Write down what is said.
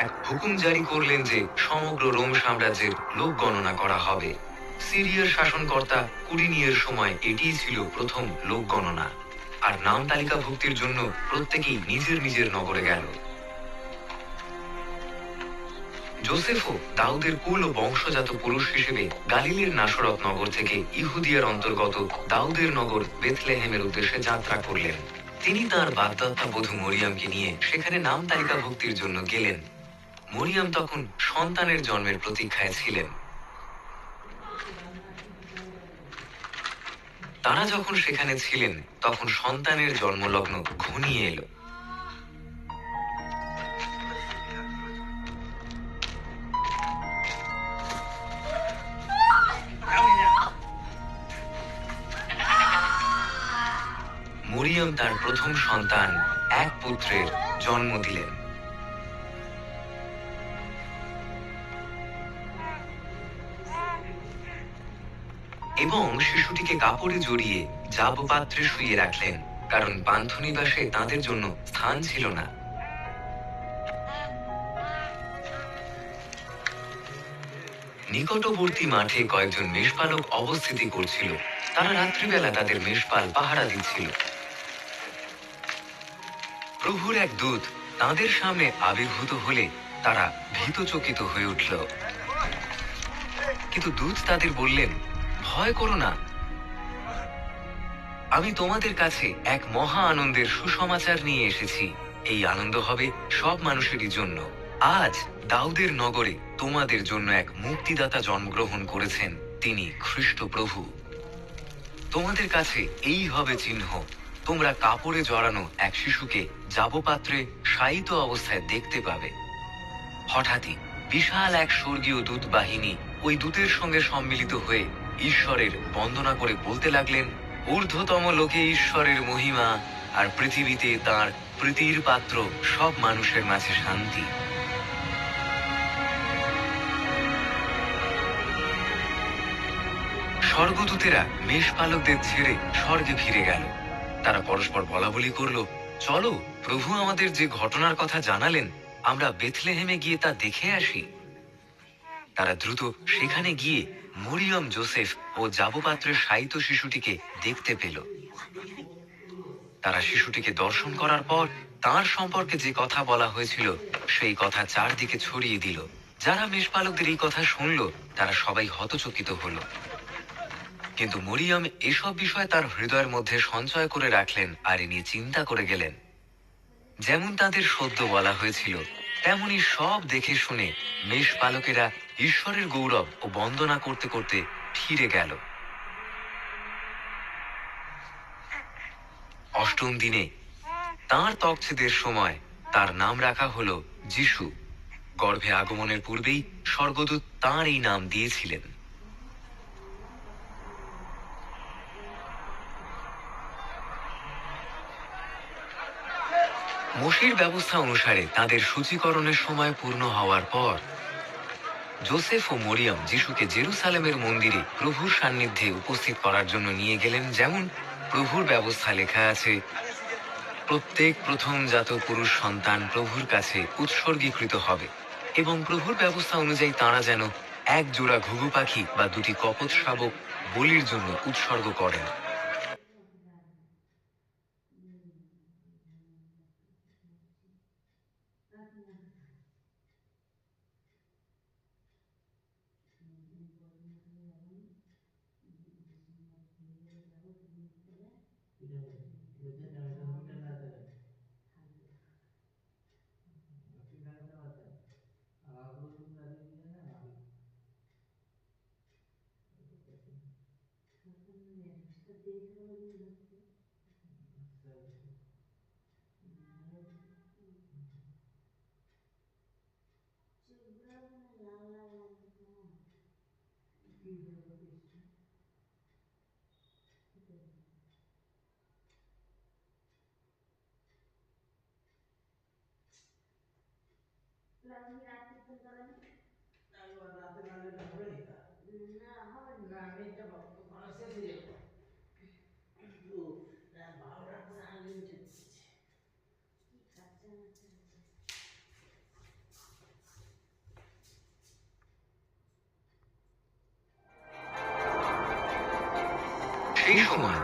এক হুকুম জারি করলেন যে সমগ্র রোম সাম্রাজ্যের লোক গণনা করা হবে। সিরিয়ার শাসনকর্তা কুরিনিয়ের সময় এটিই ছিল প্রথম লোক গণনা। আর নাম তালিকাভুক্তির জন্য প্রত্যেকেই নিজের নিজের নগরে গেল। জোসেফও দাউদের কুল ও বংশজাত পুরুষ হিসেবে গালিলের নাসরত নগর থেকে ইহুদিয়ার অন্তর্গত দাউদের নগর বেথলেহেমের উদ্দেশ্যে যাত্রা করলেন। তিনি তার বাগদত্তাবধূ মরিয়মকে নিয়ে সেখানে নাম তালিকাভুক্তির জন্য গেলেন। মরিয়ম তখন সন্তানের জন্মের প্রতীক্ষায় ছিলেন। তারা যখন সেখানে ছিলেন তখন সন্তানের জন্মলগ্ন ঘনিয়ে এলো। মরিয়ম তার প্রথম সন্তান এক পুত্রের জন্ম দিলেন। এবং শিশুটিকে কাপড়ে জড়িয়ে জাবপাত্রে শুইয়ে রাখলেন, কারণ পান্থনিবাসে তাদের জন্য স্থান ছিল না। নিকটবর্তী মাঠে কয়েকজন মেষপালক অবস্থিতি করছিল। তারা রাত্রিবেলা তাদের মেষপাল পাহারা দিচ্ছিল। প্রভুর এক দূত তাদের সামনে আবির্ভূত হলে তারা ভীতচকিত হয়ে উঠল। কিন্তু দূত তাদের বললেন, ভয় করো না, আমি তোমাদের কাছে এক মহা আনন্দের সুসমাচার নিয়ে এসেছি। এই আনন্দ হবে সব মানুষেরই জন্য। আজ দাউদের নগরে তোমাদের জন্য এক মুক্তিদাতা জন্মগ্রহণ করেছেন, তিনি খ্রিস্ট প্রভু। তোমাদের কাছে এই হবে চিহ্ন, তোমরা কাপড়ে জড়ানো এক শিশুকে জাবপাত্রে শায়িত অবস্থায় দেখতে পাবে। হঠাৎই বিশাল এক স্বর্গীয় দূত বাহিনী ওই দূতের সঙ্গে সম্মিলিত হয়ে ঈশ্বরের বন্দনা করে বলতে লাগলেন, ঊর্ধ্বতম লোকে ঈশ্বরের মহিমা, আর পৃথিবীতে তার প্রীতির পাত্র সব মানুষের মাঝে শান্তি। স্বর্গদূতেরা মেষপালকদের ছেড়ে স্বর্গে ফিরে গেল। তারা পরস্পর বলাবলি করলো, চলো, প্রভু আমাদের যে ঘটনার কথা জানালেন আমরা বেথলেহেমে গিয়ে তা দেখে আসি। তারা দ্রুত সেখানে গিয়ে মরিয়ম, জোসেফ ও জাবপাত্রের শায়িত শিশুটিকে দেখতে পেল। তারা শিশুটিকে দর্শন করার পর তার সম্পর্কে যে কথা বলা হয়েছিল সেই কথা চারদিকে ছড়িয়ে দিল। যারা মেষপালকদের এই কথা শুনল তারা সবাই হতচকিত হলো। কিন্তু মরিয়ম এসব বিষয় তার হৃদয়ের মধ্যে সঞ্চয় করে রাখলেন আর এ নিয়ে চিন্তা করে গেলেন। যেমন তাদের সদ্য বলা হয়েছিল তেমনি সব দেখে শুনে মেষপালকেরা ঈশ্বরের গৌরব ও বন্দনা করতে করতে ফিরে গেল। অষ্টম দিনে তাঁর ত্বকচ্ছেদের সময় তার নাম রাখা হলো যিশু। গর্ভে আগমনের পূর্বেই স্বর্গদূত তাঁর এই নাম দিয়েছিলেন। মোশের ব্যবস্থা অনুসারে তাদের সূচীকরণের সময় পূর্ণ হওয়ার পর জোসেফ ও মরিয়ম যিশুকে জেরুসালেমের মন্দিরে প্রভুর সান্নিধ্যে উপস্থিত করার জন্য নিয়ে গেলেন। যেমন প্রভুর ব্যবস্থা লেখা আছে, প্রত্যেক প্রথমজাত পুরুষ সন্তান প্রভুর কাছে উৎসর্গীকৃত হবে, এবং প্রভুর ব্যবস্থা অনুযায়ী তাঁরা যেন এক জোড়া ঘুঘু পাখি বা দুটি কপোত শাবক বলির জন্য উৎসর্গ করেন। রাতে না গেলে হবে এটা, না হবে না, আমি এটা করা শেষ হয়ে যাবো। কিন্তু রাত 12টার পরে আনলিমিটেড দিচ্ছে। কি খাচ্ছে না সেই সময়